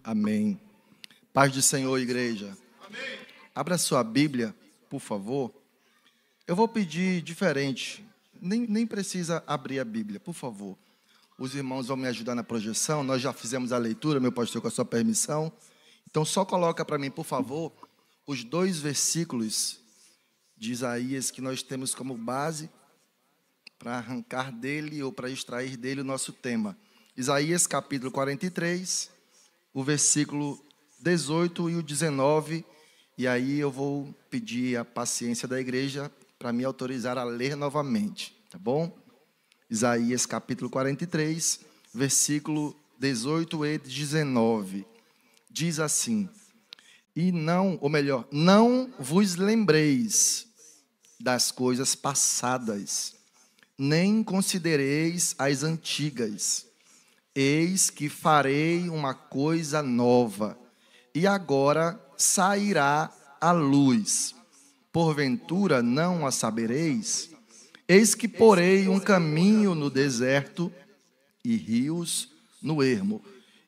Amém. Paz do Senhor, igreja. Amém. Abra sua Bíblia, por favor. Eu vou pedir diferente. Nem precisa abrir a Bíblia, por favor. Os irmãos vão me ajudar na projeção. Nós já fizemos a leitura, meu pastor, com a sua permissão. Então, só coloca para mim, por favor, os 2 versículos de Isaías que nós temos como base para arrancar dele ou para extrair dele o nosso tema. Isaías, capítulo 43, o versículo 18 e o 19. E aí eu vou pedir a paciência da igreja para me autorizar a ler novamente, tá bom? Isaías, capítulo 43, versículo 18 e 19. Diz assim: não vos lembreis das coisas passadas, nem considereis as antigas. Eis que farei uma coisa nova, e agora sairá a luz. Porventura não a sabereis? Eis que porei um caminho no deserto e rios no ermo.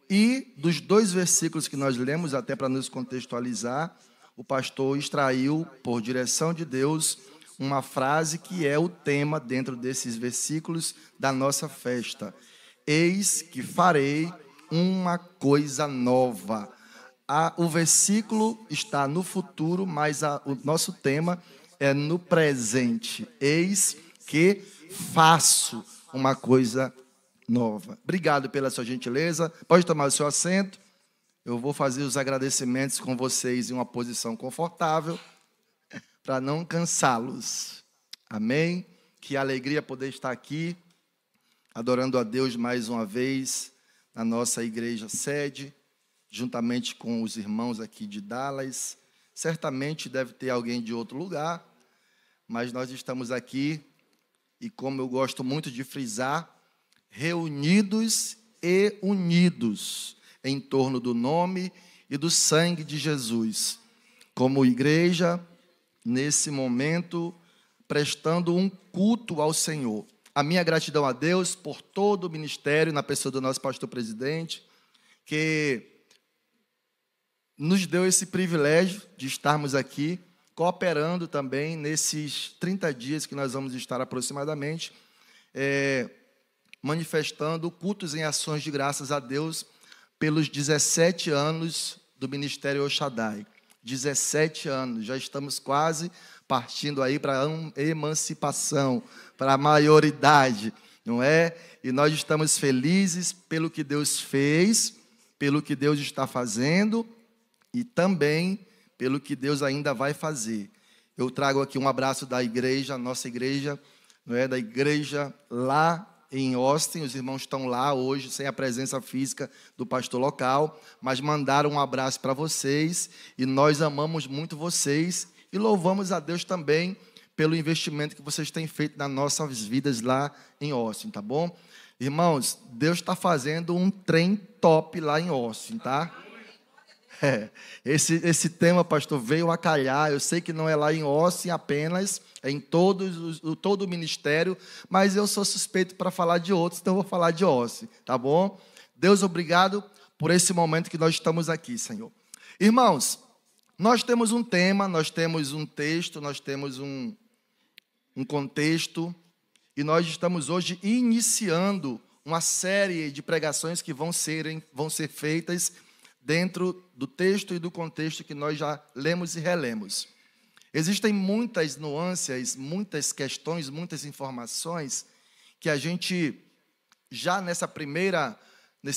E dos 2 versículos que nós lemos, até para nos contextualizar, o pastor extraiu, por direção de Deus, uma frase que é o tema dentro desses versículos da nossa festa. Eis que farei uma coisa nova. O versículo está no futuro, mas o nosso tema é no presente. Eis que faço uma coisa nova. Obrigado pela sua gentileza. Pode tomar o seu assento. Eu vou fazer os agradecimentos com vocês em uma posição confortável, para não cansá-los. Amém? Que alegria poder estar aqui, adorando a Deus mais uma vez, na nossa igreja sede, juntamente com os irmãos aqui de Dallas. Certamente deve ter alguém de outro lugar, mas nós estamos aqui, e como eu gosto muito de frisar, reunidos e unidos em torno do nome e do sangue de Jesus. Como igreja, nesse momento, prestando um culto ao Senhor. A minha gratidão a Deus por todo o ministério, na pessoa do nosso pastor-presidente, que nos deu esse privilégio de estarmos aqui, cooperando também nesses 30 dias que nós vamos estar aproximadamente, manifestando cultos em ações de graças a Deus pelos 17 anos do Ministério El Shaddai. 17 anos, já estamos quase partindo aí para a emancipação, para a maioridade, não é? E nós estamos felizes pelo que Deus fez, pelo que Deus está fazendo e também pelo que Deus ainda vai fazer. Eu trago aqui um abraço da igreja, nossa igreja, não é? Da igreja lá em Austin. Os irmãos estão lá hoje, sem a presença física do pastor local, mas mandaram um abraço para vocês, e nós amamos muito vocês, e louvamos a Deus também pelo investimento que vocês têm feito nas nossas vidas lá em Austin, tá bom? Irmãos, Deus está fazendo um trem top lá em Austin, tá? Esse tema, pastor, veio a calhar. Eu sei que não é lá em Austin apenas, é em todo o ministério, mas eu sou suspeito para falar de outros, então eu vou falar de Austin, tá bom? Deus, obrigado por esse momento que nós estamos aqui, Senhor. Irmãos, nós temos um tema, nós temos um texto, nós temos um contexto, e nós estamos hoje iniciando uma série de pregações que vão ser feitas dentro do texto e do contexto que nós já lemos e relemos. Existem muitas nuances, muitas questões, muitas informações que a gente, já nesse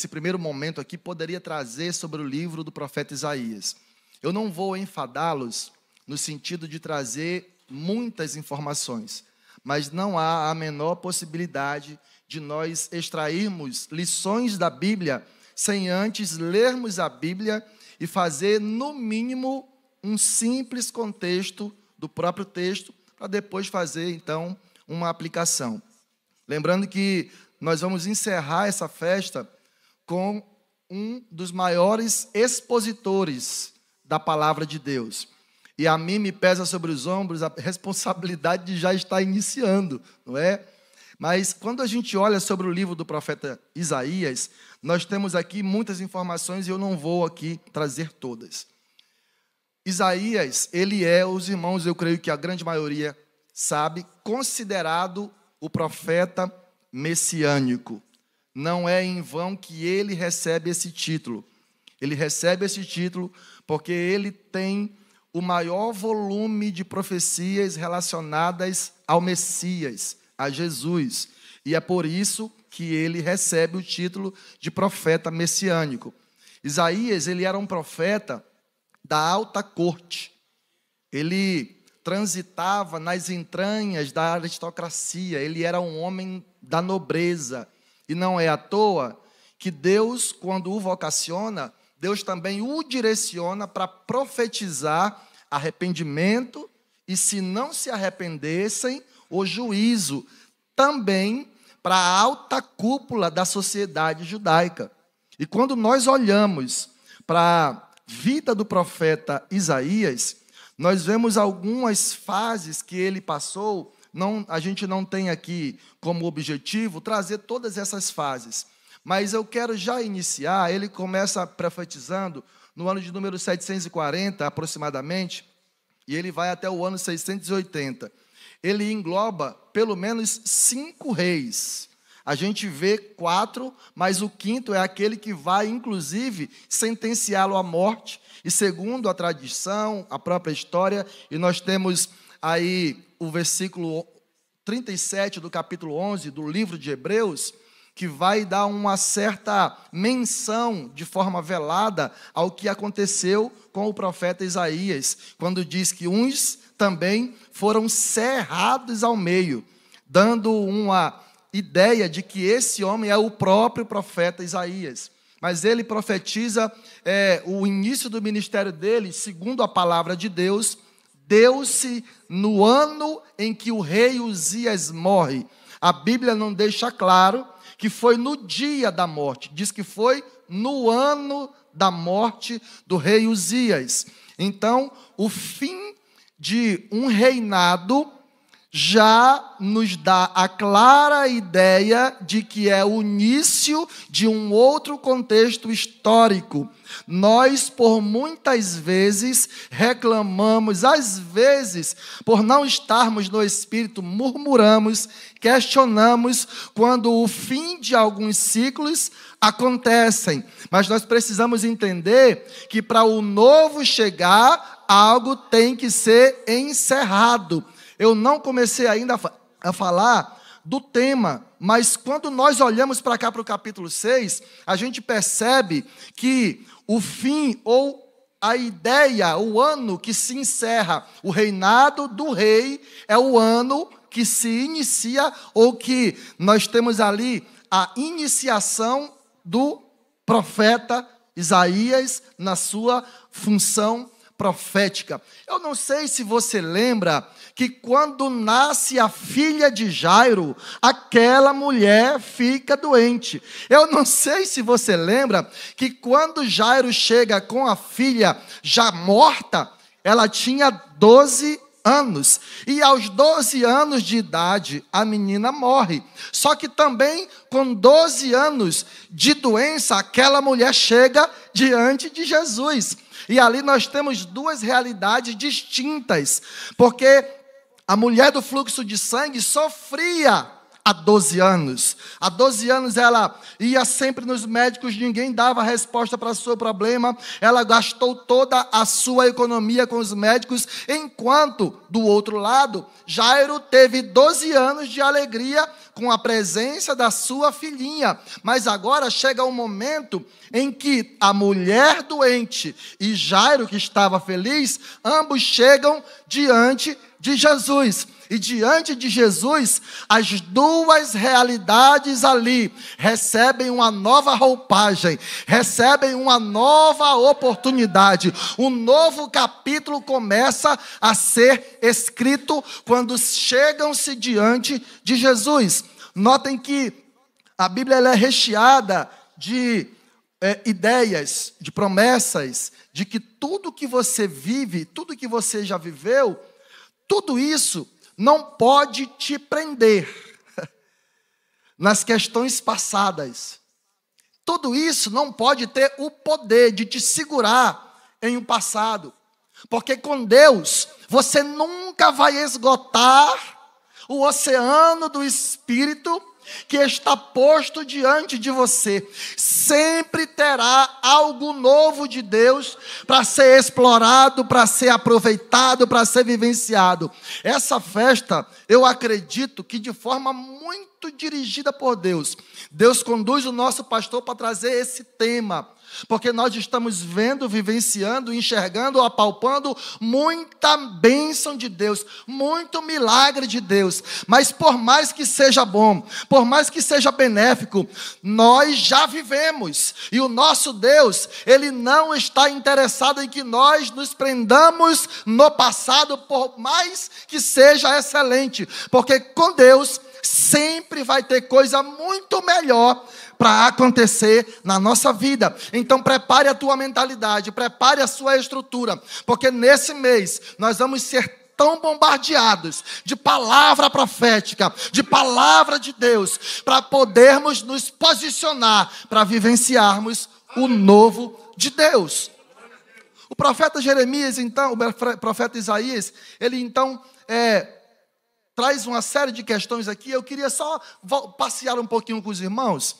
primeiro momento aqui, poderia trazer sobre o livro do profeta Isaías. Eu não vou enfadá-los no sentido de trazer muitas informações, mas não há a menor possibilidade de nós extrairmos lições da Bíblia sem antes lermos a Bíblia e fazer, no mínimo, um simples contexto do próprio texto, para depois fazer, então, uma aplicação. Lembrando que nós vamos encerrar essa festa com um dos maiores expositores da palavra de Deus. E a mim me pesa sobre os ombros a responsabilidade de já estar iniciando, não é? Mas quando a gente olha sobre o livro do profeta Isaías, nós temos aqui muitas informações e eu não vou aqui trazer todas. Isaías, ele é, os irmãos, eu creio que a grande maioria sabe, considerado o profeta messiânico. Não é em vão que ele recebe esse título. Ele recebe esse título porque ele tem o maior volume de profecias relacionadas ao Messias, a Jesus. E é por isso que ele recebe o título de profeta messiânico. Isaías, ele era um profeta da alta corte. Ele transitava nas entranhas da aristocracia. Ele era um homem da nobreza. E não é à toa que Deus, quando o vocaciona, Deus também o direciona para profetizar arrependimento e, se não se arrependessem, o juízo, também para a alta cúpula da sociedade judaica. E quando nós olhamos para a vida do profeta Isaías, nós vemos algumas fases que ele passou. A gente não tem aqui como objetivo trazer todas essas fases, mas eu quero já iniciar. Ele começa profetizando no ano de número 740, aproximadamente, e ele vai até o ano 680. Ele engloba pelo menos 5 reis. A gente vê 4, mas o 5º é aquele que vai, inclusive, sentenciá-lo à morte. E segundo a tradição, a própria história, e nós temos aí o versículo 37 do capítulo 11 do livro de Hebreus, que vai dar uma certa menção de forma velada ao que aconteceu com o profeta Isaías, quando diz que uns também foram cerrados ao meio, dando uma ideia de que esse homem é o próprio profeta Isaías. Mas ele profetiza o início do ministério dele, segundo a palavra de Deus, deu-se no ano em que o rei Uzias morre. A Bíblia não deixa claro que foi no dia da morte, diz que foi no ano da morte do rei Uzias. Então, o fim de um reinado já nos dá a clara ideia de que é o início de um outro contexto histórico. Nós, por muitas vezes, reclamamos, às vezes, por não estarmos no Espírito, murmuramos, questionamos quando o fim de alguns ciclos acontecem. Mas nós precisamos entender que para o novo chegar, algo tem que ser encerrado. Eu não comecei ainda a falar do tema, mas quando nós olhamos para cá, para o capítulo 6, a gente percebe que o fim, ou a ideia, o ano que se encerra o reinado do rei, é o ano que se inicia, ou que nós temos ali a iniciação do profeta Isaías na sua função profética. Eu não sei se você lembra que quando nasce a filha de Jairo, aquela mulher fica doente. Eu não sei se você lembra que quando Jairo chega com a filha já morta, ela tinha 12 anos. E aos 12 anos de idade, a menina morre. Só que também com 12 anos de doença, aquela mulher chega diante de Jesus. E ali nós temos duas realidades distintas, porque a mulher do fluxo de sangue sofria há 12 anos. Há 12 anos ela ia sempre nos médicos, ninguém dava resposta para o seu problema. Ela gastou toda a sua economia com os médicos, enquanto, do outro lado, Jairo teve 12 anos de alegria com a presença da sua filhinha. Mas agora chega um momento em que a mulher doente e Jairo, que estava feliz, ambos chegam diante de Jesus. E diante de Jesus, as duas realidades ali recebem uma nova roupagem, recebem uma nova oportunidade. Um novo capítulo começa a ser escrito quando chegam-se diante de Jesus. Notem que a Bíblia ela é recheada de ideias, de promessas, de que tudo que você vive, tudo que você já viveu, tudo isso não pode te prender. nas questões passadas. Tudo isso não pode ter o poder de te segurar em um passado. Porque com Deus, você nunca vai esgotar o oceano do Espírito que está posto diante de você. Sempre terá algo novo de Deus para ser explorado, para ser aproveitado, para ser vivenciado. Essa festa, eu acredito que de forma muito dirigida por Deus, Deus conduz o nosso pastor para trazer esse tema. Porque nós estamos vendo, vivenciando, enxergando, apalpando muita bênção de Deus, muito milagre de Deus. Mas por mais que seja bom, por mais que seja benéfico, nós já vivemos. E o nosso Deus, Ele não está interessado em que nós nos prendamos no passado, por mais que seja excelente. Porque com Deus sempre vai ter coisa muito melhor para acontecer na nossa vida. Então prepare a tua mentalidade, prepare a sua estrutura, porque nesse mês nós vamos ser tão bombardeados de palavra profética, de palavra de Deus, para podermos nos posicionar, para vivenciarmos o novo de Deus. O profeta Jeremias, então, o profeta Isaías, ele então traz uma série de questões aqui. Eu queria só passear um pouquinho com os irmãos.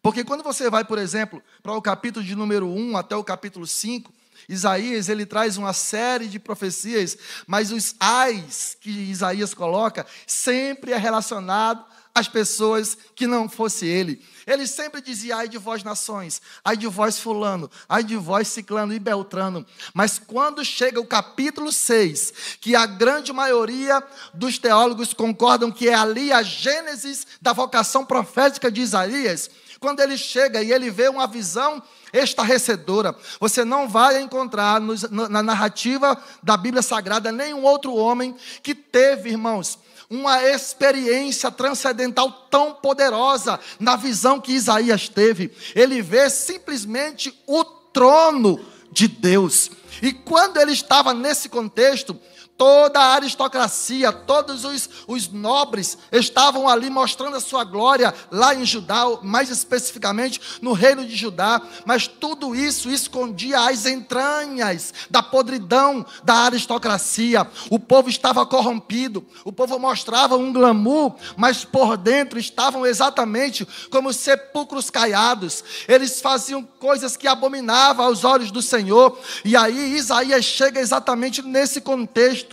Porque quando você vai, por exemplo, para o capítulo de número 1 até o capítulo 5, Isaías, ele traz uma série de profecias, mas os ais que Isaías coloca sempre é relacionado às pessoas que não fosse ele. Ele sempre dizia, ai de vós nações, ai de vós fulano, ai de vós ciclano e beltrano. Mas quando chega o capítulo 6, que a grande maioria dos teólogos concordam que é ali a gênese da vocação profética de Isaías, quando ele chega e ele vê uma visão estarrecedora, você não vai encontrar na narrativa da Bíblia Sagrada nenhum outro homem que teve, irmãos, uma experiência transcendental tão poderosa na visão que Isaías teve. Ele vê simplesmente o trono de Deus. E quando ele estava nesse contexto, toda a aristocracia, todos os nobres estavam ali mostrando a sua glória lá em Judá, mais especificamente no reino de Judá, mas tudo isso escondia as entranhas da podridão da aristocracia. O povo estava corrompido, o povo mostrava um glamour, mas por dentro estavam exatamente como sepulcros caiados. Eles faziam coisas que abominavam aos olhos do Senhor. E aí Isaías chega exatamente nesse contexto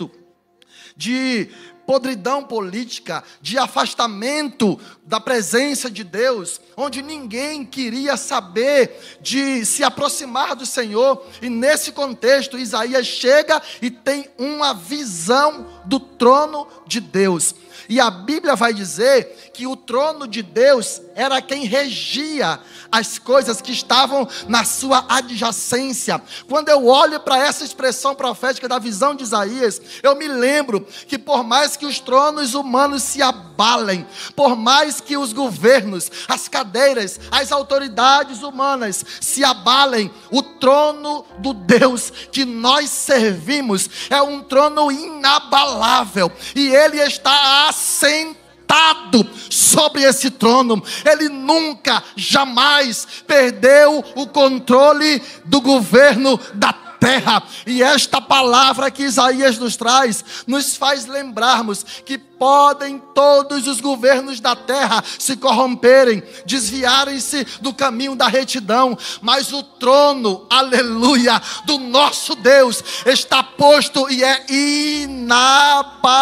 de podridão política, de afastamento da presença de Deus, onde ninguém queria saber de se aproximar do Senhor. E nesse contexto, Isaías chega e tem uma visão do trono de Deus. E a Bíblia vai dizer que o trono de Deus era quem regia as coisas que estavam na sua adjacência. Quando eu olho para essa expressão profética da visão de Isaías, eu me lembro que por mais que os tronos humanos se abalem, por mais que os governos, as cadeiras, as autoridades humanas se abalem, o trono do Deus que nós servimos é um trono inabalável, e Ele está assentado sobre esse trono. Ele nunca, jamais perdeu o controle do governo da terra. E esta palavra que Isaías nos traz, nos faz lembrarmos que podem todos os governos da terra se corromperem, desviarem-se do caminho da retidão, mas o trono, aleluia, do nosso Deus está posto e é inabalável.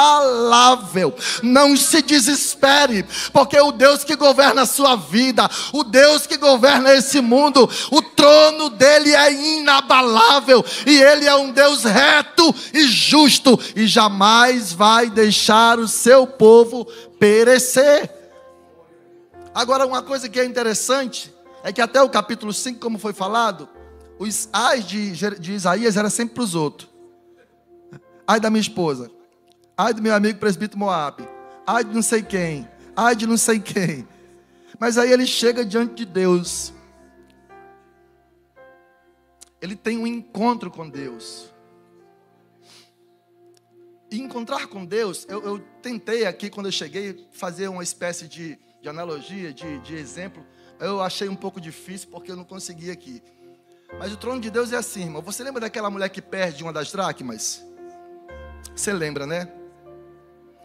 Não se desespere, porque o Deus que governa a sua vida, o Deus que governa esse mundo, o trono dele é inabalável, e ele é um Deus reto e justo, e jamais vai deixar o seu povo perecer. Agora, uma coisa que é interessante é que até o capítulo 5, como foi falado, os ais de Isaías eram sempre para os outros. Ai da minha esposa, ai do meu amigo presbítero Moabe, ai de não sei quem, ai de não sei quem. Mas aí ele chega diante de Deus, ele tem um encontro com Deus. E encontrar com Deus, eu tentei aqui, quando eu cheguei, fazer uma espécie de de analogia, de exemplo, eu achei um pouco difícil porque eu não consegui aqui. Mas o trono de Deus é assim, irmão. Você lembra daquela mulher que perde uma das dracmas? Você lembra, né?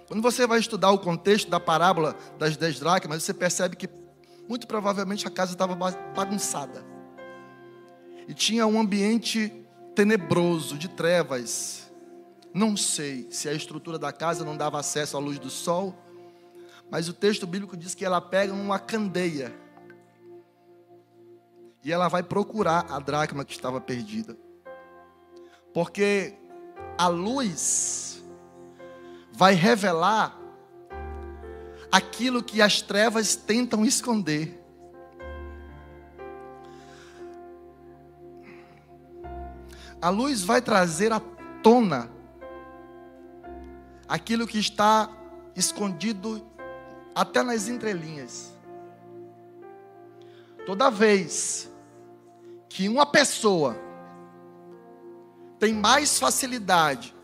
Quando você vai estudar o contexto da parábola das 10 dracmas, você percebe que muito provavelmente a casa estava bagunçada. E tinha um ambiente tenebroso, de trevas. Não sei se a estrutura da casa não dava acesso à luz do sol, mas o texto bíblico diz que ela pega uma candeia e ela vai procurar a dracma que estava perdida. Porque a luz vai revelar aquilo que as trevas tentam esconder. A luz vai trazer à tona aquilo que está escondido até nas entrelinhas. Toda vez que uma pessoa tem mais facilidade,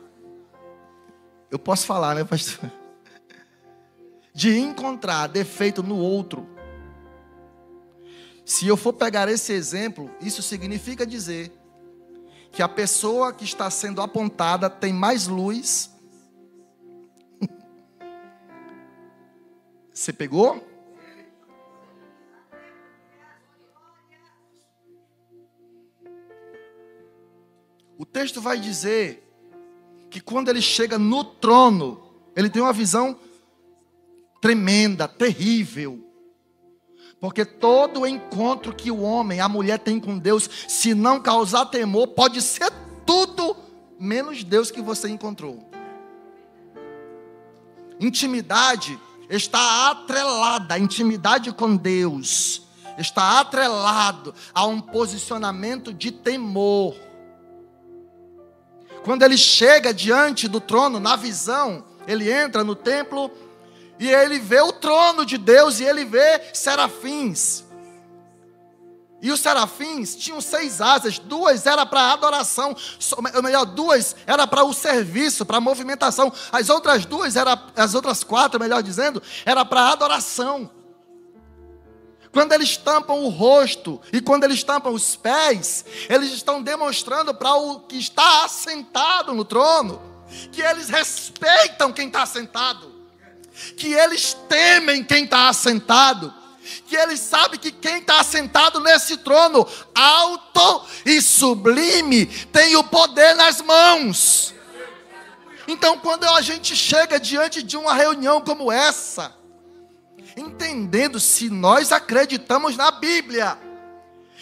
eu posso falar, né, pastor? De encontrar defeito no outro. Se eu for pegar esse exemplo, isso significa dizer que a pessoa que está sendo apontada tem mais luz. Você pegou? O texto vai dizer que quando ele chega no trono, ele tem uma visão tremenda, terrível. Porque todo encontro que o homem, a mulher tem com Deus, se não causar temor, pode ser tudo menos Deus que você encontrou. Intimidade está atrelada, a intimidade com Deus está atrelado a um posicionamento de temor. Quando ele chega diante do trono, na visão, ele entra no templo e ele vê o trono de Deus e ele vê serafins. E os serafins tinham 6 asas, 2 eram para adoração, ou melhor, 2 eram para o serviço, para a movimentação. As outras 4, melhor dizendo, era para adoração. Quando eles tampam o rosto e quando eles tampam os pés, eles estão demonstrando para o que está assentado no trono, que eles respeitam quem está assentado, que eles temem quem está assentado, que eles sabem que quem está assentado nesse trono alto e sublime tem o poder nas mãos. Então, quando a gente chega diante de uma reunião como essa, entendendo se nós acreditamos na Bíblia,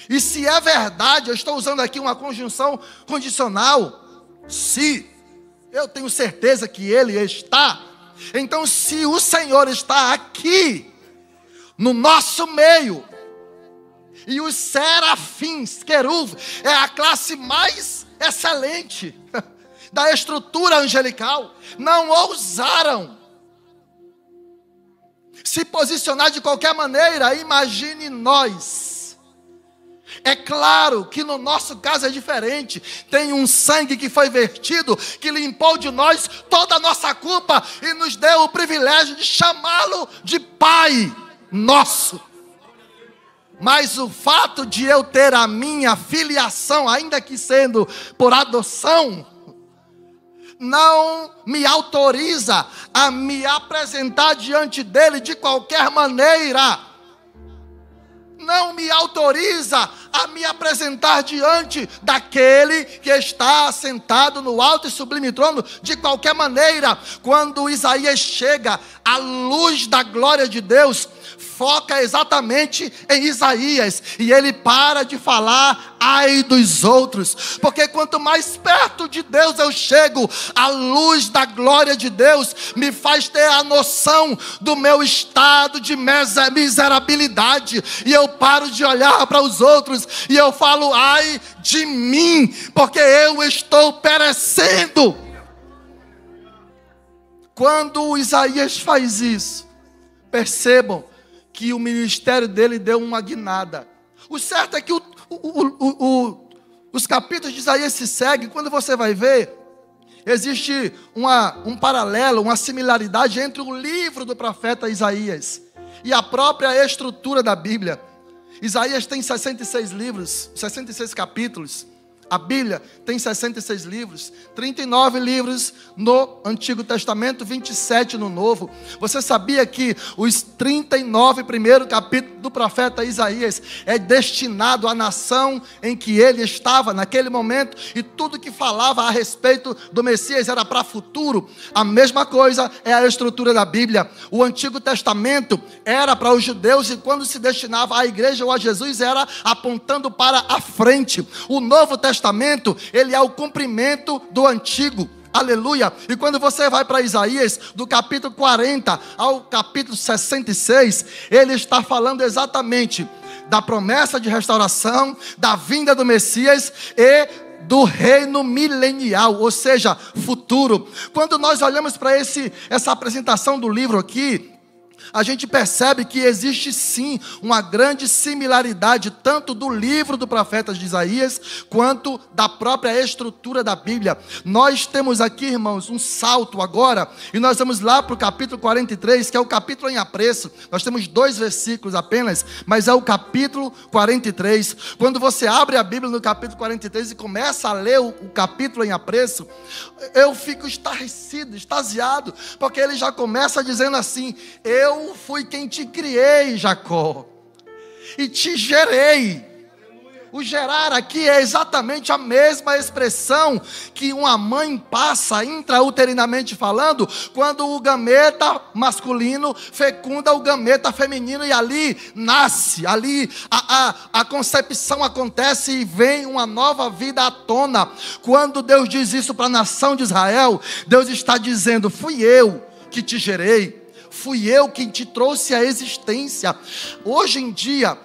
e se é verdade, eu estou usando aqui uma conjunção condicional, se, eu tenho certeza que Ele está. Então, se o Senhor está aqui, no nosso meio, e os serafins, querubins, é a classe mais excelente da estrutura angelical, não ousaram se posicionar de qualquer maneira. Imagine nós. É claro que no nosso caso é diferente. Tem um sangue que foi vertido, que limpou de nós toda a nossa culpa e nos deu o privilégio de chamá-lo de Pai nosso. Mas o fato de eu ter a minha filiação, ainda que sendo por adoção, não me autoriza a me apresentar diante dele de qualquer maneira. Não me autoriza a me apresentar diante daquele que está assentado no alto e sublime trono de qualquer maneira. Quando Isaías chega, a luz da glória de Deus foca exatamente em Isaías, e ele para de falar ai dos outros, porque quanto mais perto de Deus eu chego, a luz da glória de Deus me faz ter a noção do meu estado de miserabilidade, e eu paro de olhar para os outros e eu falo ai de mim, porque eu estou perecendo. Quando Isaías faz isso, percebam que o ministério dele deu uma guinada. O certo é que os capítulos de Isaías se seguem. Quando você vai ver, existe um paralelo, uma similaridade entre o livro do profeta Isaías e a própria estrutura da Bíblia. Isaías tem 66 livros, 66 capítulos. A Bíblia tem 66 livros, 39 livros no Antigo Testamento, 27 no Novo. Você sabia que os 39 primeiros capítulos do profeta Isaías é destinado à nação em que ele estava naquele momento, e tudo que falava a respeito do Messias era para futuro? A mesma coisa é a estrutura da Bíblia. O Antigo Testamento era para os judeus, e quando se destinava à igreja ou a Jesus era apontando para a frente. O Novo Testamento, ele é o cumprimento do Antigo. Aleluia. E quando você vai para Isaías, do capítulo 40 ao capítulo 66, ele está falando exatamente da promessa de restauração, da vinda do Messias e do reino milenial, ou seja, futuro. Quando nós olhamos para essa apresentação do livro aqui, a gente percebe que existe sim uma grande similaridade, tanto do livro do profeta de Isaías, quanto da própria estrutura da Bíblia. Nós temos aqui, irmãos, um salto agora, e nós vamos lá para o capítulo 43, que é o capítulo em apreço. Nós temos 2 versículos apenas, mas é o capítulo 43. Quando você abre a Bíblia no capítulo 43 e começa a ler o capítulo em apreço, eu fico estarrecido, extasiado, porque ele já começa dizendo assim: eu fui quem te criei, Jacó, e te gerei. O gerar aqui é exatamente a mesma expressão que uma mãe passa intrauterinamente falando, quando o gameta masculino fecunda o gameta feminino, e ali nasce, ali a concepção acontece e vem uma nova vida à tona. Quando Deus diz isso para a nação de Israel, Deus está dizendo: fui eu que te gerei, fui eu quem te trouxe à existência. Hoje em dia,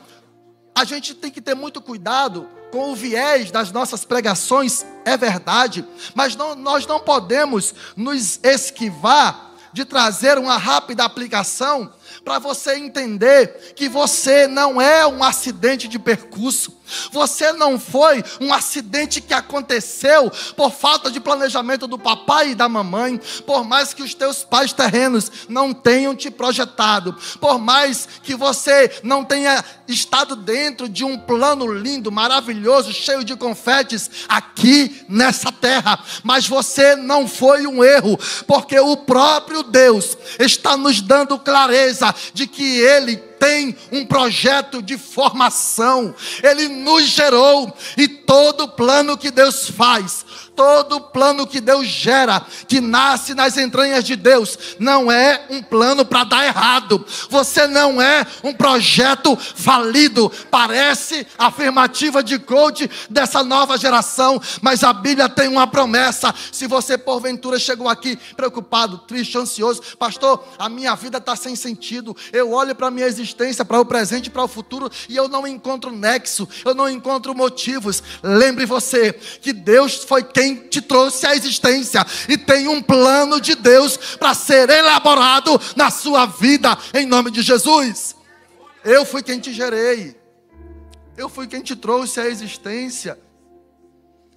a gente tem que ter muito cuidado com o viés das nossas pregações, é verdade, mas nós não podemos nos esquivar de trazer uma rápida aplicação para você entender que você não é um acidente de percurso. Você não foi um acidente que aconteceu por falta de planejamento do papai e da mamãe. Por mais que os teus pais terrenos não tenham te projetado, por mais que você não tenha estado dentro de um plano lindo, maravilhoso, cheio de confetes aqui nessa terra, mas você não foi um erro, porque o próprio Deus está nos dando clareza de que Ele tem um projeto de formação. Ele nos gerou, e todo plano que Deus faz, todo plano que Deus gera, que nasce nas entranhas de Deus, não é um plano para dar errado. Você não é um projeto falido. Parece afirmativa de coach dessa nova geração, mas a Bíblia tem uma promessa. Se você porventura chegou aqui preocupado, triste, ansioso: pastor, a minha vida está sem sentido, eu olho para a minha existência, para o presente e para o futuro, e eu não encontro nexo, eu não encontro motivos. Lembre você que Deus foi quem te trouxe à existência, e tem um plano de Deus para ser elaborado na sua vida, em nome de Jesus. Eu fui quem te gerei, eu fui quem te trouxe à existência.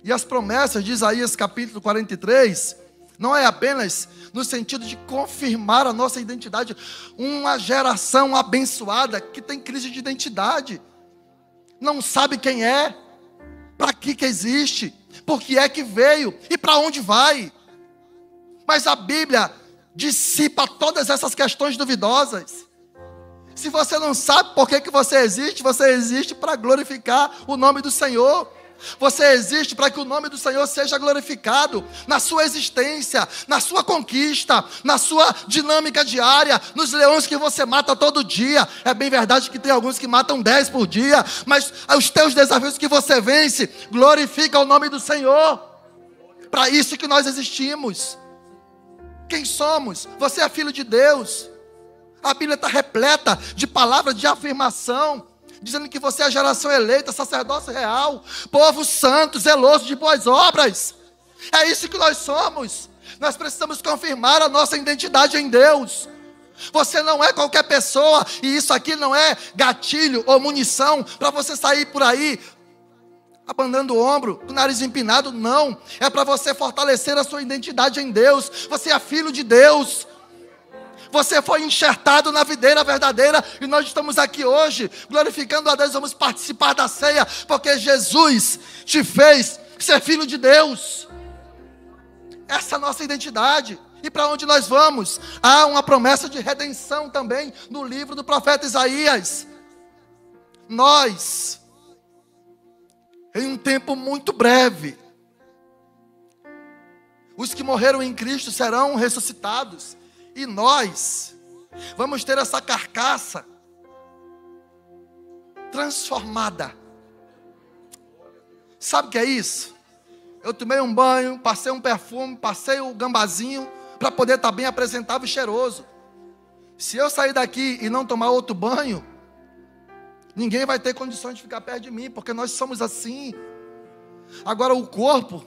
E as promessas de Isaías capítulo 43 não é apenas no sentido de confirmar a nossa identidade. Uma geração abençoada que tem crise de identidade, não sabe quem é, para que existe, por que é que veio e para onde vai. Mas a Bíblia dissipa todas essas questões duvidosas. Se você não sabe por que você existe para glorificar o nome do Senhor. Você existe para que o nome do Senhor seja glorificado na sua existência, na sua conquista, na sua dinâmica diária, nos leões que você mata todo dia. É bem verdade que tem alguns que matam 10 por dia, mas os teus desafios que você vence, glorifica o nome do Senhor. Para isso que nós existimos. Quem somos? Você é filho de Deus. A Bíblia está repleta de palavras de afirmação, dizendo que você é a geração eleita, sacerdócio real, povo santo, zeloso de boas obras. É isso que nós somos. Nós precisamos confirmar a nossa identidade em Deus. Você não é qualquer pessoa, e isso aqui não é gatilho ou munição para você sair por aí abanando o ombro, com o nariz empinado. Não, é para você fortalecer a sua identidade em Deus. Você é filho de Deus. Você foi enxertado na videira verdadeira e nós estamos aqui hoje, glorificando a Deus, vamos participar da ceia, porque Jesus te fez ser filho de Deus. Essa é a nossa identidade. E para onde nós vamos? Há uma promessa de redenção também no livro do profeta Isaías. Nós, em um tempo muito breve, os que morreram em Cristo serão ressuscitados. E nós vamos ter essa carcaça transformada. Sabe o que é isso? Eu tomei um banho, passei um perfume, passei o gambazinho para poder estar bem apresentável e cheiroso. Se eu sair daqui e não tomar outro banho, ninguém vai ter condições de ficar perto de mim, porque nós somos assim. Agora o corpo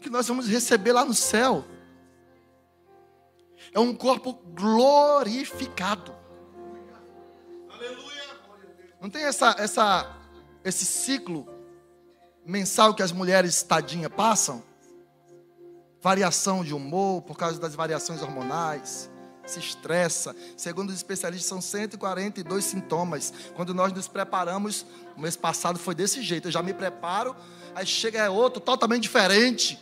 que nós vamos receber lá no céu é um corpo glorificado. Aleluia. Não tem esse ciclo mensal que as mulheres tadinhas passam? Variação de humor por causa das variações hormonais, se estressa. Segundo os especialistas, são 142 sintomas. Quando nós nos preparamos, o mês passado foi desse jeito. Eu já me preparo, aí chega outro totalmente diferente.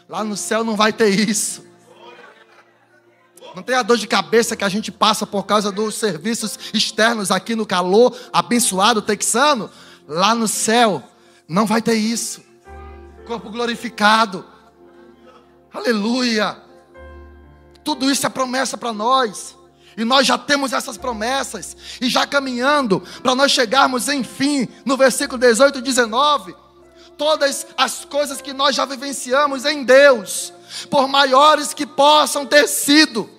Lá no céu não vai ter isso. Não tem a dor de cabeça que a gente passa por causa dos serviços externos aqui no calor abençoado texano. Lá no céu não vai ter isso. Corpo glorificado. Aleluia. Tudo isso é promessa para nós. E nós já temos essas promessas. E já caminhando para nós chegarmos, enfim, no versículo 18 e 19. Todas as coisas que nós já vivenciamos em Deus, por maiores que possam ter sido,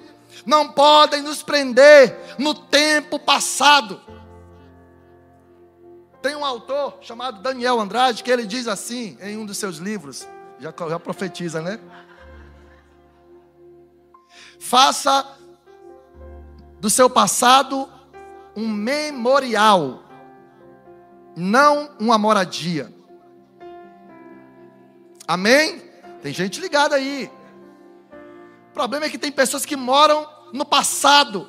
não podem nos prender no tempo passado. Tem um autor chamado Daniel Andrade, que ele diz assim, em um dos seus livros, já profetiza, né? Faça do seu passado um memorial, não uma moradia. Amém? Tem gente ligada aí. O problema é que tem pessoas que moram no passado.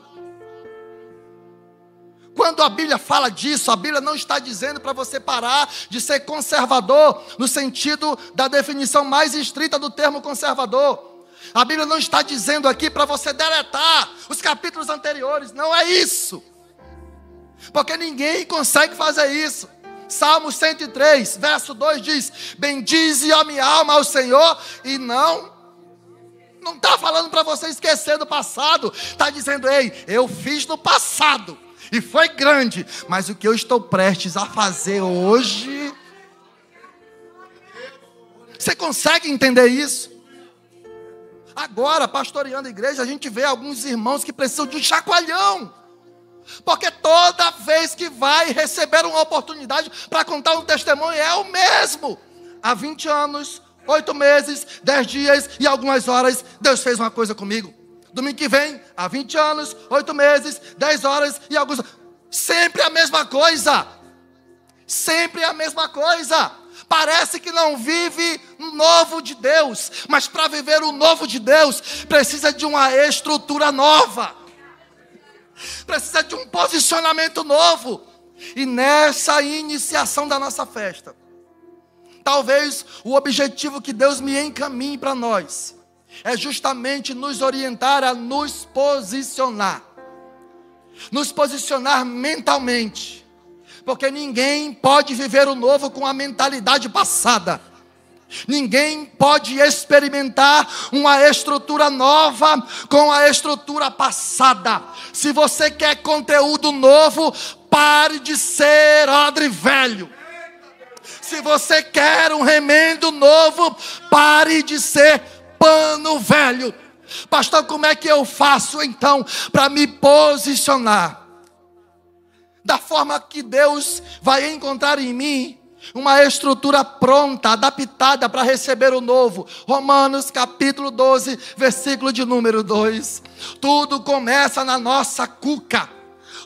Quando a Bíblia fala disso, a Bíblia não está dizendo para você parar de ser conservador, no sentido da definição mais estrita do termo conservador. A Bíblia não está dizendo aqui para você deletar os capítulos anteriores. Não é isso. Porque ninguém consegue fazer isso. Salmo 103, verso 2 diz: bendize a minha alma ao Senhor. E não está falando para você esquecer do passado. Está dizendo, ei, eu fiz no passado e foi grande, mas o que eu estou prestes a fazer hoje. Você consegue entender isso? Agora, pastoreando a igreja, a gente vê alguns irmãos que precisam de um chacoalhão. Porque toda vez que vai receber uma oportunidade para contar um testemunho, é o mesmo. Há 20 anos, 8 meses, 10 dias e algumas horas, Deus fez uma coisa comigo. Domingo que vem, há 20 anos, 8 meses, 10 horas e alguns... Sempre a mesma coisa. Sempre a mesma coisa. Parece que não vive o novo de Deus. Mas para viver o novo de Deus, precisa de uma estrutura nova. Precisa de um posicionamento novo. E nessa iniciação da nossa festa, talvez o objetivo que Deus me encaminhe para nós é justamente nos orientar a nos posicionar. Nos posicionar mentalmente. Porque ninguém pode viver o novo com a mentalidade passada. Ninguém pode experimentar uma estrutura nova com a estrutura passada. Se você quer conteúdo novo, pare de ser odre velho. Se você quer um remendo novo, pare de ser pano velho. Pastor, como é que eu faço então para me posicionar da forma que Deus vai encontrar em mim uma estrutura pronta, adaptada para receber o novo? Romanos capítulo 12, versículo de número 2. Tudo começa na nossa cuca.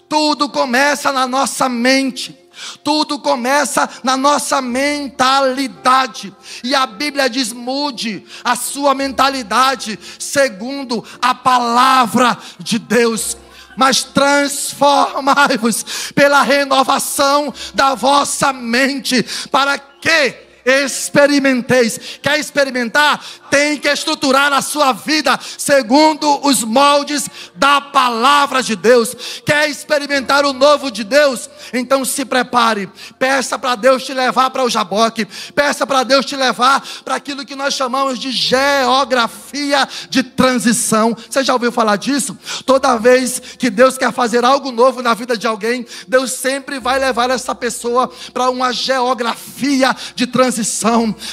Tudo começa na nossa mente. Tudo começa na nossa mentalidade. E a Bíblia diz: mude a sua mentalidade segundo a palavra de Deus. Mas transformai-vos pela renovação da vossa mente, para que experimenteis. Quer experimentar? Tem que estruturar a sua vida segundo os moldes da palavra de Deus. Quer experimentar o novo de Deus? Então se prepare. Peça para Deus te levar para o Jaboque. Peça para Deus te levar para aquilo que nós chamamos de geografia de transição. Você já ouviu falar disso? Toda vez que Deus quer fazer algo novo na vida de alguém, Deus sempre vai levar essa pessoa para uma geografia de transição,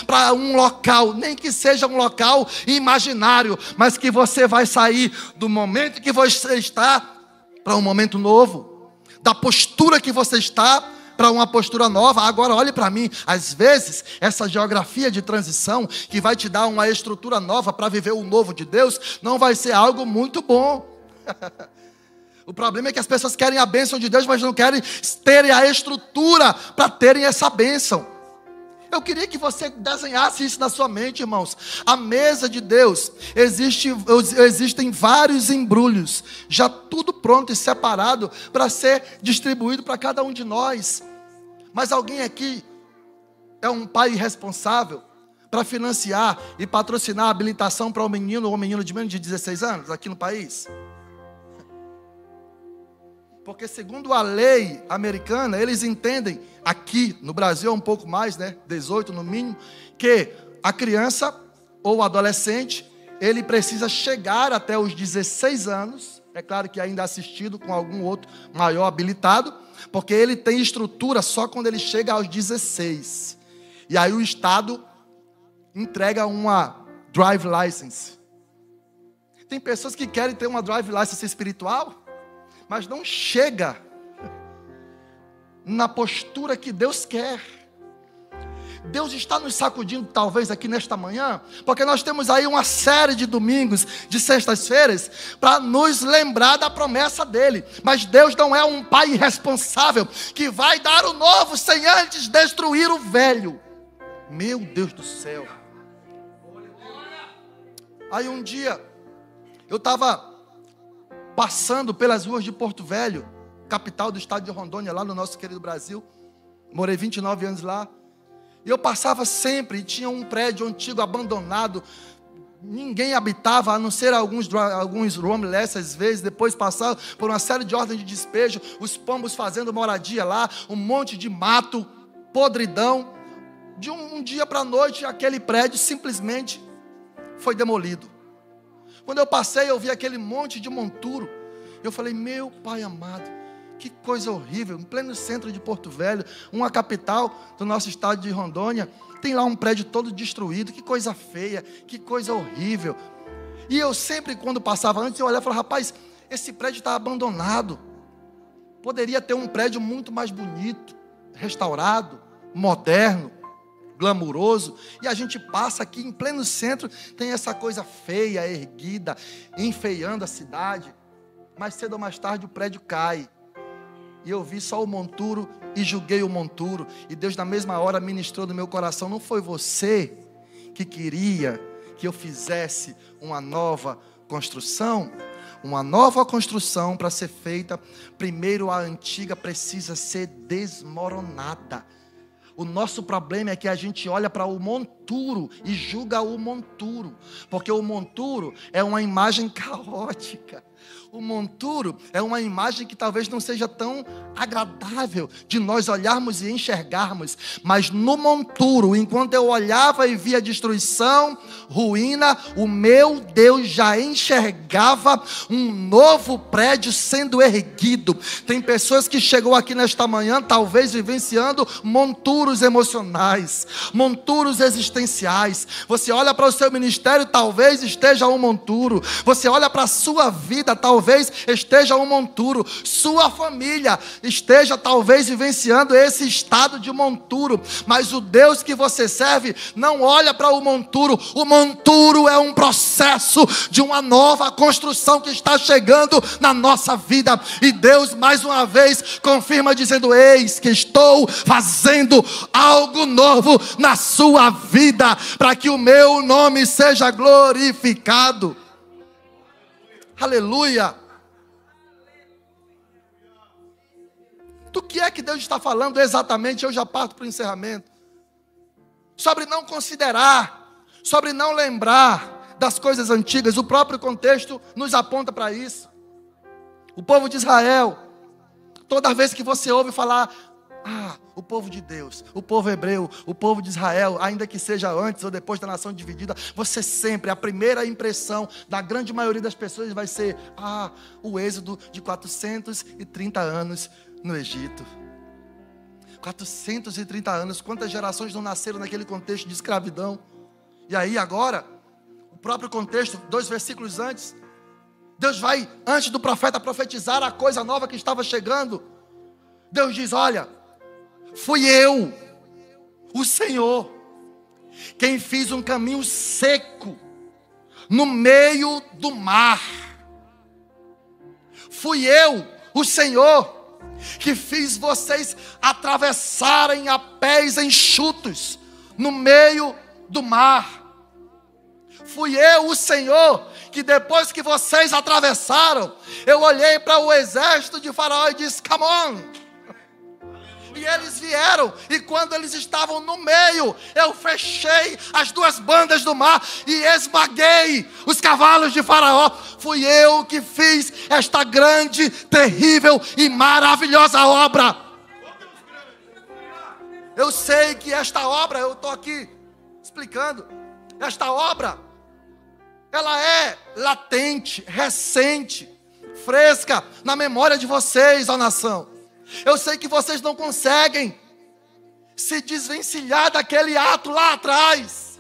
para um local, nem que seja um local imaginário, mas que você vai sair do momento que você está para um momento novo, da postura que você está para uma postura nova. Agora olhe para mim, às vezes essa geografia de transição que vai te dar uma estrutura nova para viver o novo de Deus, não vai ser algo muito bom. O problema é que as pessoas querem a bênção de Deus, mas não querem terem a estrutura para terem essa bênção. Eu queria que você desenhasse isso na sua mente, irmãos. A mesa de Deus, existem vários embrulhos, já tudo pronto e separado para ser distribuído para cada um de nós. Mas alguém aqui é um pai irresponsável para financiar e patrocinar a habilitação para um menino ou uma menina de menos de 16 anos aqui no país? Porque segundo a lei americana, eles entendem, aqui no Brasil é um pouco mais, 18 no mínimo, que a criança ou o adolescente, ele precisa chegar até os 16 anos, é claro que ainda assistido com algum outro maior habilitado, porque ele tem estrutura só quando ele chega aos 16. E aí o Estado entrega uma drive license. Tem pessoas que querem ter uma drive license espiritual, mas não chega na postura que Deus quer. Deus está nos sacudindo talvez aqui nesta manhã, porque nós temos aí uma série de domingos, de sextas-feiras, para nos lembrar da promessa dele. Mas Deus não é um pai irresponsável que vai dar o novo sem antes destruir o velho. Meu Deus do céu. Aí um dia eu estava passando pelas ruas de Porto Velho, capital do estado de Rondônia, lá no nosso querido Brasil. Morei 29 anos lá. E eu passava sempre, e tinha um prédio antigo, abandonado. Ninguém habitava, a não ser alguns homeless, às vezes. Depois passava por uma série de ordens de despejo. Os pombos fazendo moradia lá. Um monte de mato, podridão. De um dia para a noite, aquele prédio simplesmente foi demolido. Quando eu passei, eu vi aquele monte de monturo. Eu falei: meu Pai amado, que coisa horrível. Em pleno centro de Porto Velho, uma capital do nosso estado de Rondônia, tem lá um prédio todo destruído. Que coisa feia, que coisa horrível. E eu sempre, quando passava antes, eu olhava e falava: rapaz, esse prédio está abandonado. Poderia ter um prédio muito mais bonito, restaurado, moderno, glamuroso. E a gente passa aqui em pleno centro, tem essa coisa feia, erguida, enfeiando a cidade. Mais cedo ou mais tarde o prédio cai. E eu vi só o monturo e julguei o monturo. E Deus na mesma hora ministrou no meu coração: não foi você que queria que eu fizesse uma nova construção? Uma nova construção, para ser feita, primeiro a antiga precisa ser desmoronada. O nosso problema é que a gente olha para o monturo e julga o monturo, porque o monturo é uma imagem caótica. O monturo é uma imagem que talvez não seja tão agradável de nós olharmos e enxergarmos. Mas no monturo, enquanto eu olhava e via destruição, ruína, o meu Deus já enxergava um novo prédio sendo erguido. Tem pessoas que chegou aqui nesta manhã, talvez vivenciando monturos emocionais, monturos existenciais. Você olha para o seu ministério, talvez esteja um monturo. Você olha para a sua vida, talvez talvez esteja um monturo, sua família esteja talvez vivenciando esse estado de monturo, mas o Deus que você serve não olha para o monturo é um processo de uma nova construção que está chegando na nossa vida, e Deus mais uma vez confirma dizendo: eis que estou fazendo algo novo na sua vida, para que o meu nome seja glorificado. Aleluia. Do que é que Deus está falando exatamente? Eu já parto para o encerramento. Sobre não considerar, sobre não lembrar das coisas antigas. O próprio contexto nos aponta para isso. O povo de Israel, toda vez que você ouve falar, o povo de Deus, o povo hebreu, o povo de Israel, ainda que seja antes ou depois da nação dividida, você sempre, a primeira impressão da grande maioria das pessoas vai ser, o êxodo de 430 anos no Egito. 430 anos, quantas gerações não nasceram naquele contexto de escravidão? E aí agora, o próprio contexto, 2 versículos antes, Deus vai, antes do profeta profetizar a coisa nova que estava chegando, Deus diz: olha, fui eu, o Senhor, quem fiz um caminho seco no meio do mar. Fui eu, o Senhor, que fiz vocês atravessarem a pés enxutos no meio do mar. Fui eu, o Senhor, que depois que vocês atravessaram, eu olhei para o exército de Faraó e disse: come on. E eles vieram, e quando eles estavam no meio, eu fechei as 2 bandas do mar e esmaguei os cavalos de Faraó. Fui eu que fiz esta grande, terrível e maravilhosa obra. Eu sei que esta obra, eu estou aqui explicando, esta obra, ela é latente, recente, fresca na memória de vocês, ó nação. Eu sei que vocês não conseguem se desvencilhar daquele ato lá atrás.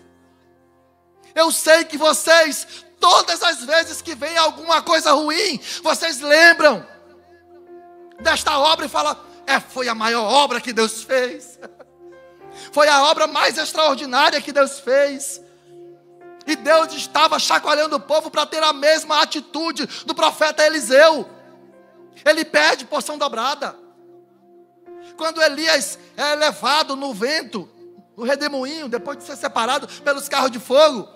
Eu sei que vocês, todas as vezes que vem alguma coisa ruim, vocês lembram desta obra e falam: foi a maior obra que Deus fez. Foi a obra mais extraordinária que Deus fez. E Deus estava chacoalhando o povo para ter a mesma atitude do profeta Eliseu. Ele pede porção dobrada. Quando Elias é levado no vento, no redemoinho, depois de ser separado pelos carros de fogo,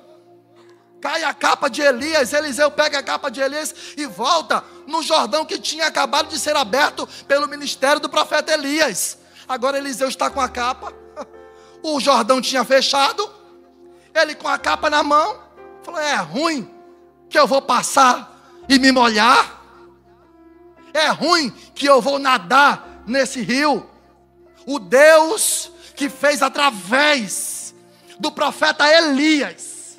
cai a capa de Elias. Eliseu pega a capa de Elias e volta no Jordão que tinha acabado de ser aberto pelo ministério do profeta Elias. Agora Eliseu está com a capa, o Jordão tinha fechado, ele com a capa na mão, falou: é ruim que eu vou passar e me molhar? É ruim que eu vou nadar nesse rio? O Deus que fez através do profeta Elias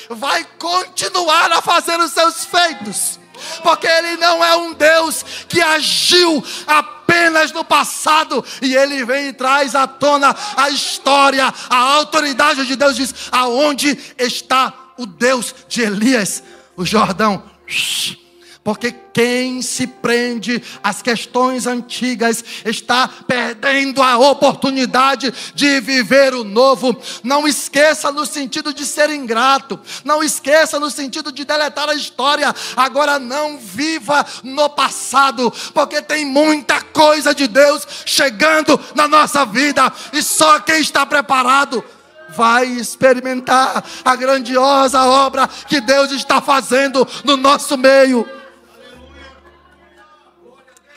vai continuar a fazer os seus feitos, porque Ele não é um Deus que agiu apenas no passado, e Ele vem e traz à tona a história. A autoridade de Deus diz: aonde está o Deus de Elias? O Jordão. Porque quem se prende às questões antigas está perdendo a oportunidade de viver o novo. Não esqueça no sentido de ser ingrato. Não esqueça no sentido de deletar a história. Agora não viva no passado, porque tem muita coisa de Deus chegando na nossa vida. E só quem está preparado vai experimentar a grandiosa obra que Deus está fazendo no nosso meio.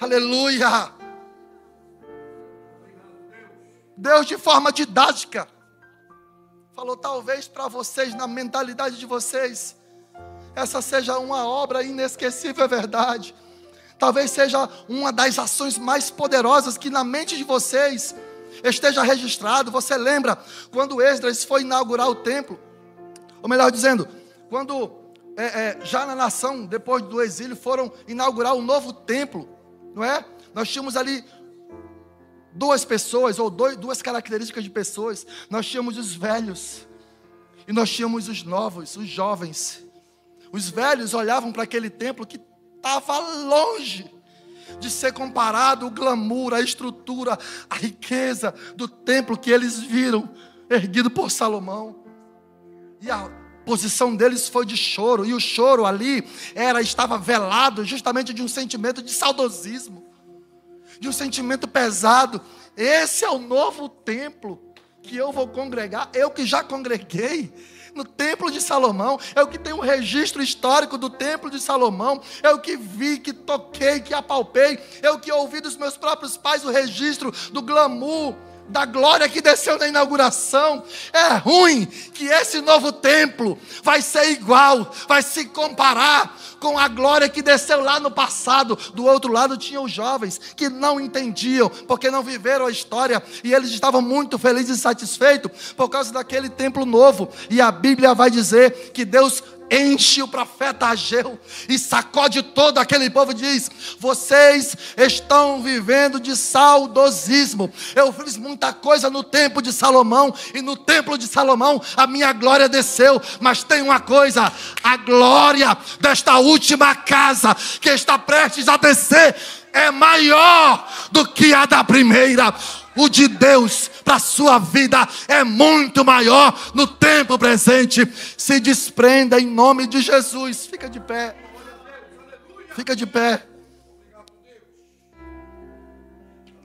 Aleluia. Deus, de forma didática, falou: talvez para vocês, na mentalidade de vocês, essa seja uma obra inesquecível, é verdade. Talvez seja uma das ações mais poderosas que na mente de vocês esteja registrado. Você lembra quando Esdras foi inaugurar o templo? Ou melhor dizendo, quando já na nação, depois do exílio, foram inaugurar um novo templo, não é? Nós tínhamos ali 2 pessoas, ou 2 características de pessoas. Nós tínhamos os velhos e nós tínhamos os novos, os jovens. Os velhos olhavam para aquele templo que estava longe de ser comparado o glamour, a estrutura, a riqueza do templo que eles viram erguido por Salomão. E a posição deles foi de choro, e o choro ali estava velado justamente de um sentimento de saudosismo, de um sentimento pesado. Esse é o novo templo que eu vou congregar, eu que já congreguei no templo de Salomão, eu que tenho um registro histórico do templo de Salomão, eu que vi, que toquei, que apalpei, eu que ouvi dos meus próprios pais o registro do glamour, da glória que desceu na inauguração. É ruim que esse novo templo vai ser igual, vai se comparar com a glória que desceu lá no passado. Do outro lado tinha os jovens que não entendiam, porque não viveram a história, e eles estavam muito felizes e satisfeitos por causa daquele templo novo. E a Bíblia vai dizer que Deus enche o profeta Ageu e sacode todo aquele povo e diz: vocês estão vivendo de saudosismo. Eu fiz muita coisa no templo de Salomão, e no templo de Salomão a minha glória desceu, mas tem uma coisa: a glória desta última casa que está prestes a descer é maior do que a da primeira. O de Deus para a sua vida é muito maior no tempo presente. Se desprenda em nome de Jesus. Fica de pé. Fica de pé.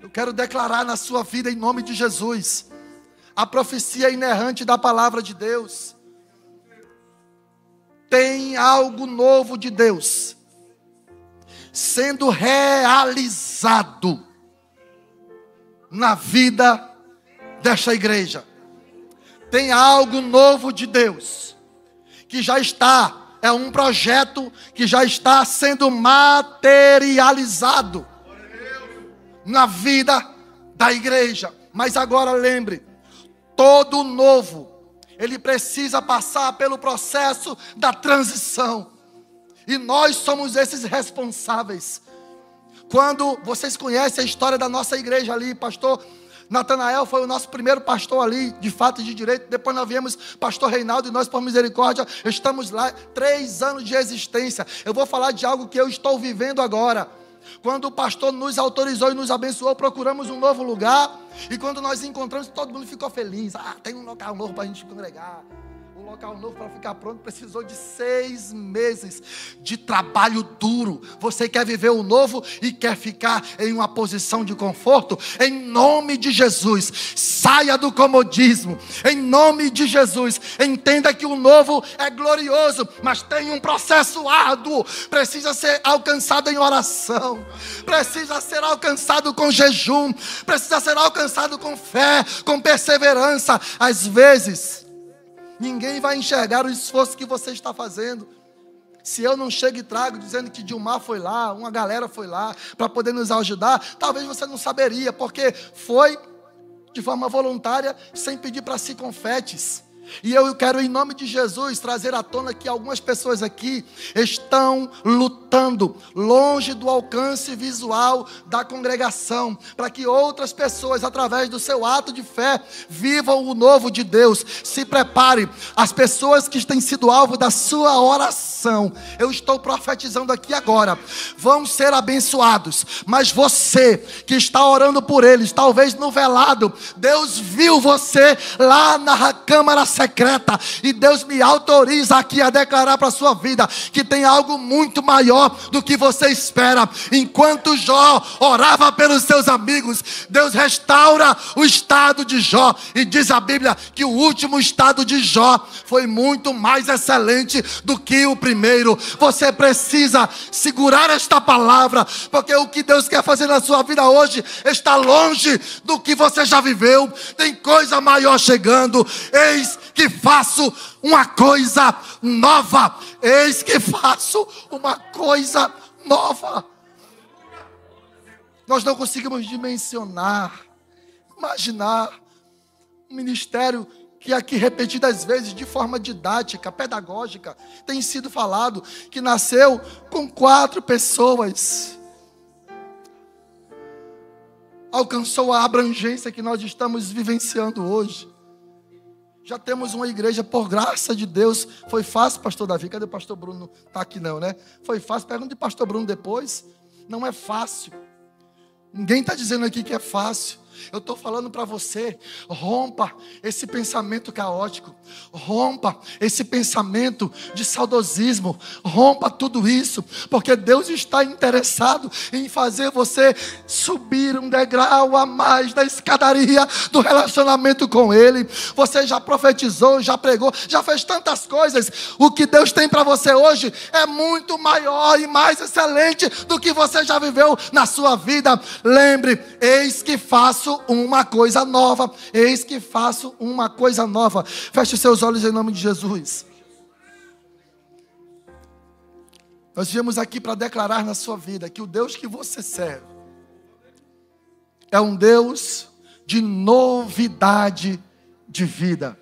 Eu quero declarar na sua vida em nome de Jesus a profecia inerrante da palavra de Deus. Tem algo novo de Deus sendo realizado na vida desta igreja. Tem algo novo de Deus que já está, é um projeto que já está sendo materializado na vida da igreja. Mas agora lembre, todo novo, ele precisa passar pelo processo da transição, e nós somos esses responsáveis. Quando vocês conhecem a história da nossa igreja ali, pastor Natanael foi o nosso primeiro pastor ali, de fato e de direito. Depois nós viemos pastor Reinaldo, e nós, por misericórdia, estamos lá, 3 anos de existência. Eu vou falar de algo que eu estou vivendo agora. Quando o pastor nos autorizou e nos abençoou, procuramos um novo lugar, e quando nós encontramos, todo mundo ficou feliz. Tem um local novo para a gente congregar. Um local novo para ficar pronto precisou de 6 meses de trabalho duro. Você quer viver o novo e quer ficar em uma posição de conforto? Em nome de Jesus, saia do comodismo. Em nome de Jesus, entenda que o novo é glorioso, mas tem um processo árduo. Precisa ser alcançado em oração, precisa ser alcançado com jejum, precisa ser alcançado com fé, com perseverança. Às vezes ninguém vai enxergar o esforço que você está fazendo. Se eu não chego e trago dizendo que Dilmar foi lá, uma galera foi lá para poder nos ajudar, talvez você não saberia, porque foi de forma voluntária, sem pedir para si confetes. E eu quero, em nome de Jesus, trazer à tona que algumas pessoas aqui estão lutando longe do alcance visual da congregação, para que outras pessoas, através do seu ato de fé, vivam o novo de Deus. Se prepare, as pessoas que têm sido alvo da sua oração, eu estou profetizando aqui agora, vão ser abençoados. Mas você que está orando por eles, talvez no velado, Deus viu você lá na câmara secreta, e Deus me autoriza aqui a declarar para a sua vida que tem algo muito maior do que você espera. Enquanto Jó orava pelos seus amigos, Deus restaura o estado de Jó, e diz a Bíblia que o último estado de Jó foi muito mais excelente do que o primeiro. Você precisa segurar esta palavra, porque o que Deus quer fazer na sua vida hoje está longe do que você já viveu. Tem coisa maior chegando. Eis que faço uma coisa nova. Eis que faço uma coisa nova. Nós não conseguimos dimensionar, imaginar um ministério que aqui repetidas vezes, de forma didática, pedagógica, tem sido falado, que nasceu com 4 pessoas. Alcançou a abrangência que nós estamos vivenciando hoje. Já temos uma igreja, por graça de Deus. Foi fácil, pastor Davi? Cadê o pastor Bruno? Não está aqui não, né? Foi fácil. Pergunta de pastor Bruno depois. Não é fácil. Ninguém está dizendo aqui que é fácil. Eu estou falando para você, rompa esse pensamento caótico, rompa esse pensamento de saudosismo, rompa tudo isso, porque Deus está interessado em fazer você subir um degrau a mais da escadaria do relacionamento com Ele. Você já profetizou, já pregou, já fez tantas coisas. O que Deus tem para você hoje é muito maior e mais excelente do que você já viveu na sua vida. Lembre, eis que faço uma coisa nova. Eis que faço uma coisa nova. Feche os seus olhos em nome de Jesus. Nós viemos aqui para declarar na sua vida que o Deus que você serve é um Deus de novidade de vida.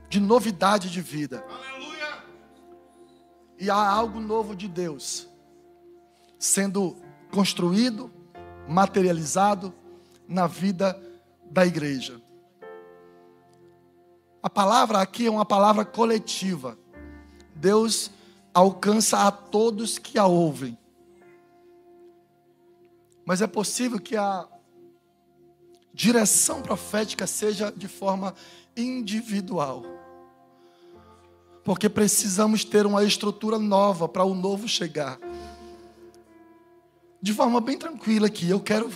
De novidade de vida. Aleluia! E há algo novo de Deus sendo construído, materializado na vida da igreja. A palavra aqui é uma palavra coletiva. Deus alcança a todos que a ouvem. Mas é possível que a direção profética seja de forma individual. Porque precisamos ter uma estrutura nova para o novo chegar. De forma bem tranquila aqui, eu quero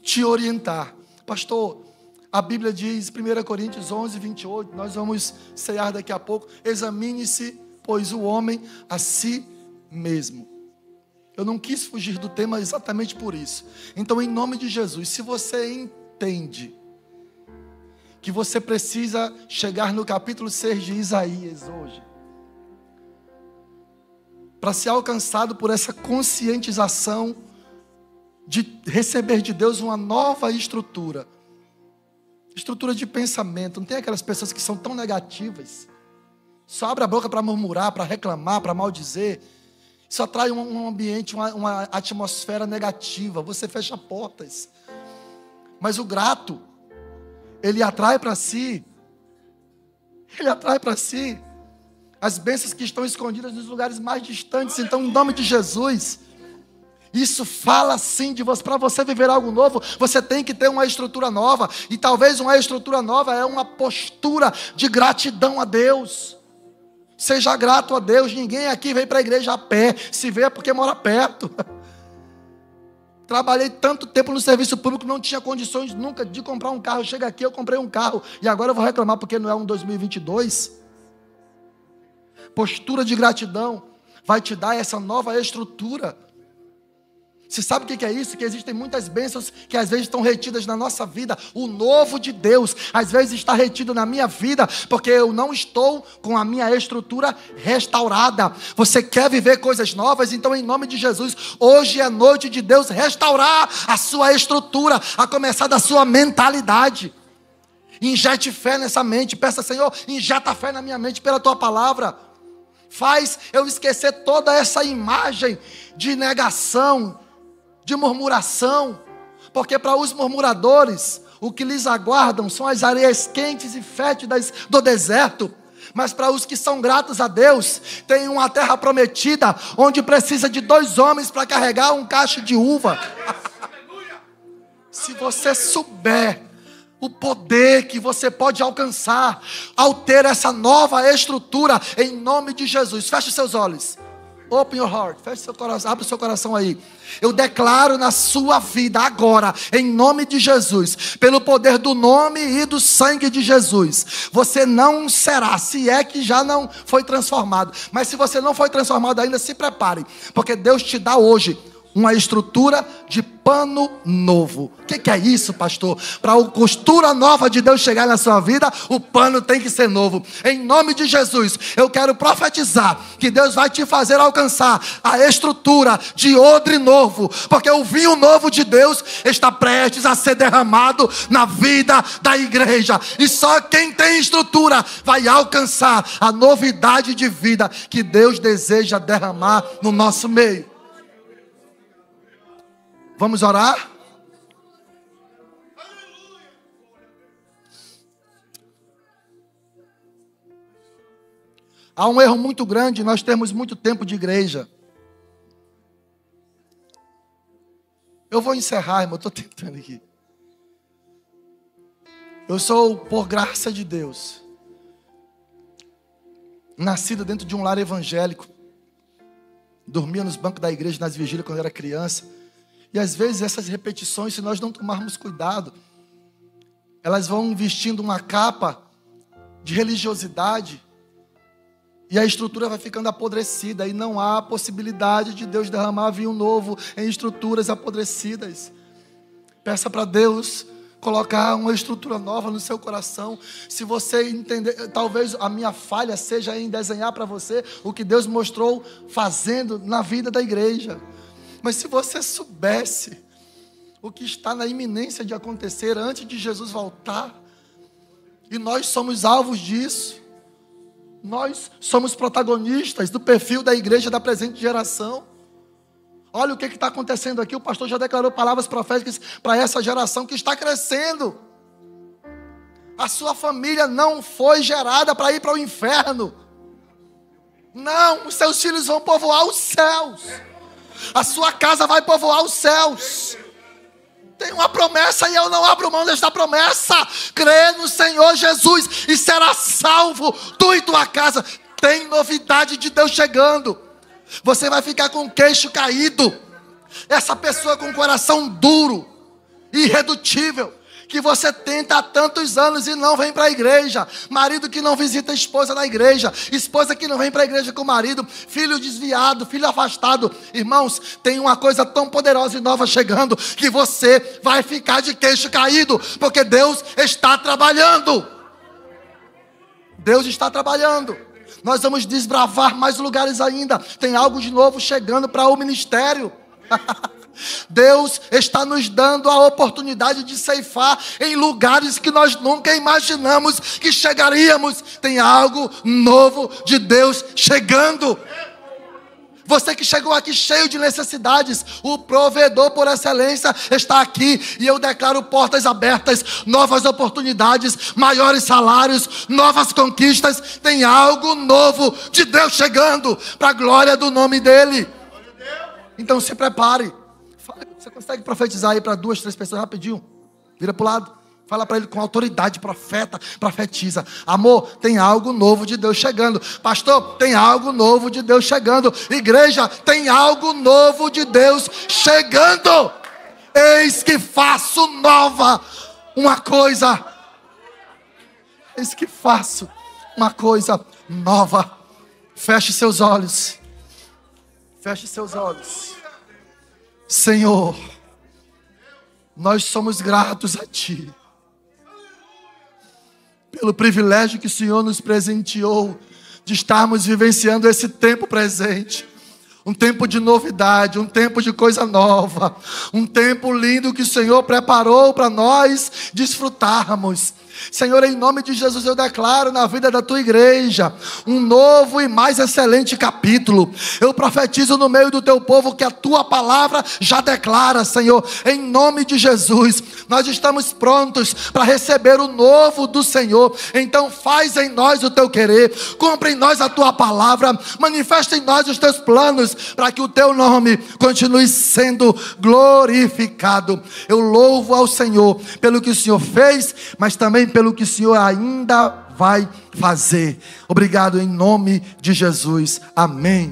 te orientar. Pastor, a Bíblia diz, 1 Coríntios 11, 28, nós vamos cear daqui a pouco. Examine-se, pois, o homem a si mesmo. Eu não quis fugir do tema exatamente por isso. Então, em nome de Jesus, se você entende que você precisa chegar no capítulo 6 de Isaías hoje, para ser alcançado por essa conscientização de receber de Deus uma nova estrutura. Estrutura de pensamento. Não tem aquelas pessoas que são tão negativas. Só abre a boca para murmurar, para reclamar, para maldizer. Isso atrai um ambiente, uma atmosfera negativa. Você fecha portas. Mas o grato, ele atrai para si. Ele atrai para si as bênçãos que estão escondidas nos lugares mais distantes. Então, em nome de Jesus, isso fala sim de você. Para você viver algo novo, você tem que ter uma estrutura nova. E talvez uma estrutura nova é uma postura de gratidão a Deus. Seja grato a Deus. Ninguém aqui veio para a igreja a pé. Se vê é porque mora perto. Trabalhei tanto tempo no serviço público, não tinha condições nunca de comprar um carro. Chega aqui, eu comprei um carro. E agora eu vou reclamar porque não é um 2022. Postura de gratidão vai te dar essa nova estrutura. Você sabe o que é isso? Que existem muitas bênçãos que às vezes estão retidas na nossa vida. O novo de Deus às vezes está retido na minha vida, porque eu não estou com a minha estrutura restaurada. Você quer viver coisas novas? Então, em nome de Jesus, hoje é noite de Deus restaurar a sua estrutura, a começar da sua mentalidade. Injete fé nessa mente. Peça, Senhor, injeta fé na minha mente pela tua palavra. Faz eu esquecer toda essa imagem de negação, de murmuração, porque para os murmuradores, o que lhes aguardam são as areias quentes e fétidas do deserto. Mas para os que são gratos a Deus, tem uma terra prometida, onde precisa de 2 homens para carregar um cacho de uva. Se você souber o poder que você pode alcançar ao ter essa nova estrutura, em nome de Jesus, feche seus olhos. Open your heart, feche seu coração, abre o seu coração aí. Eu declaro na sua vida agora, em nome de Jesus, pelo poder do nome e do sangue de Jesus, você não será, se é que já não foi transformado. Mas se você não foi transformado ainda, se prepare, porque Deus te dá hoje uma estrutura de pano novo. O que é isso, pastor? Para a costura nova de Deus chegar na sua vida, o pano tem que ser novo. Em nome de Jesus, eu quero profetizar que Deus vai te fazer alcançar a estrutura de odre novo, porque o vinho novo de Deus está prestes a ser derramado na vida da igreja. E só quem tem estrutura vai alcançar a novidade de vida que Deus deseja derramar no nosso meio. Vamos orar? Há um erro muito grande, nós temos muito tempo de igreja. Eu vou encerrar, irmão, eu estou tentando aqui. Eu sou, por graça de Deus, nascido dentro de um lar evangélico. Dormia nos bancos da igreja, nas vigílias, quando era criança. E às vezes essas repetições, se nós não tomarmos cuidado, elas vão vestindo uma capa de religiosidade. E a estrutura vai ficando apodrecida. E não há possibilidade de Deus derramar vinho novo em estruturas apodrecidas. Peça para Deus colocar uma estrutura nova no seu coração. Se você entender, talvez a minha falha seja em desenhar para você o que Deus mostrou fazendo na vida da igreja. Mas se você soubesse o que está na iminência de acontecer antes de Jesus voltar, e nós somos alvos disso, nós somos protagonistas do perfil da igreja da presente geração. Olha o que está acontecendo aqui. O pastor já declarou palavras proféticas para essa geração que está crescendo. A sua família não foi gerada para ir para o inferno. Não, os seus filhos vão povoar os céus. A sua casa vai povoar os céus. Tem uma promessa e eu não abro mão desta promessa. Crê no Senhor Jesus e será salvo, tu e tua casa. Tem novidade de Deus chegando. Você vai ficar com o queixo caído. Essa pessoa com o coração duro, irredutível, que você tenta há tantos anos e não vem para a igreja. Marido que não visita a esposa na igreja. Esposa que não vem para a igreja com o marido. Filho desviado, filho afastado. Irmãos, tem uma coisa tão poderosa e nova chegando, que você vai ficar de queixo caído, porque Deus está trabalhando. Deus está trabalhando. Nós vamos desbravar mais lugares ainda. Tem algo de novo chegando para o ministério. Deus está nos dando a oportunidade de ceifar em lugares que nós nunca imaginamos que chegaríamos. Tem algo novo de Deus chegando. Você que chegou aqui cheio de necessidades, o provedor por excelência está aqui. E eu declaro portas abertas, novas oportunidades, maiores salários, novas conquistas. Tem algo novo de Deus chegando, para a glória do nome dEle. Então se prepare. Você consegue profetizar aí para 2, 3 pessoas rapidinho? Vira para o lado. Fala para ele com autoridade, profeta, profetiza. Amor, tem algo novo de Deus chegando. Pastor, tem algo novo de Deus chegando. Igreja, tem algo novo de Deus chegando. Eis que faço nova uma coisa. Eis que faço uma coisa nova. Feche seus olhos. Feche seus olhos. Senhor, nós somos gratos a Ti pelo privilégio que o Senhor nos presenteou de estarmos vivenciando esse tempo presente. Um tempo de novidade, um tempo de coisa nova, um tempo lindo que o Senhor preparou para nós desfrutarmos. Senhor, em nome de Jesus eu declaro na vida da tua igreja um novo e mais excelente capítulo. Eu profetizo no meio do teu povo que a tua palavra já declara, Senhor, em nome de Jesus. Nós estamos prontos para receber o novo do Senhor. Então faz em nós o teu querer, cumpre em nós a tua palavra, manifesta em nós os teus planos, para que o teu nome continue sendo glorificado. Eu louvo ao Senhor pelo que o Senhor fez, mas também pelo que o Senhor ainda vai fazer. Obrigado em nome de Jesus. Amém.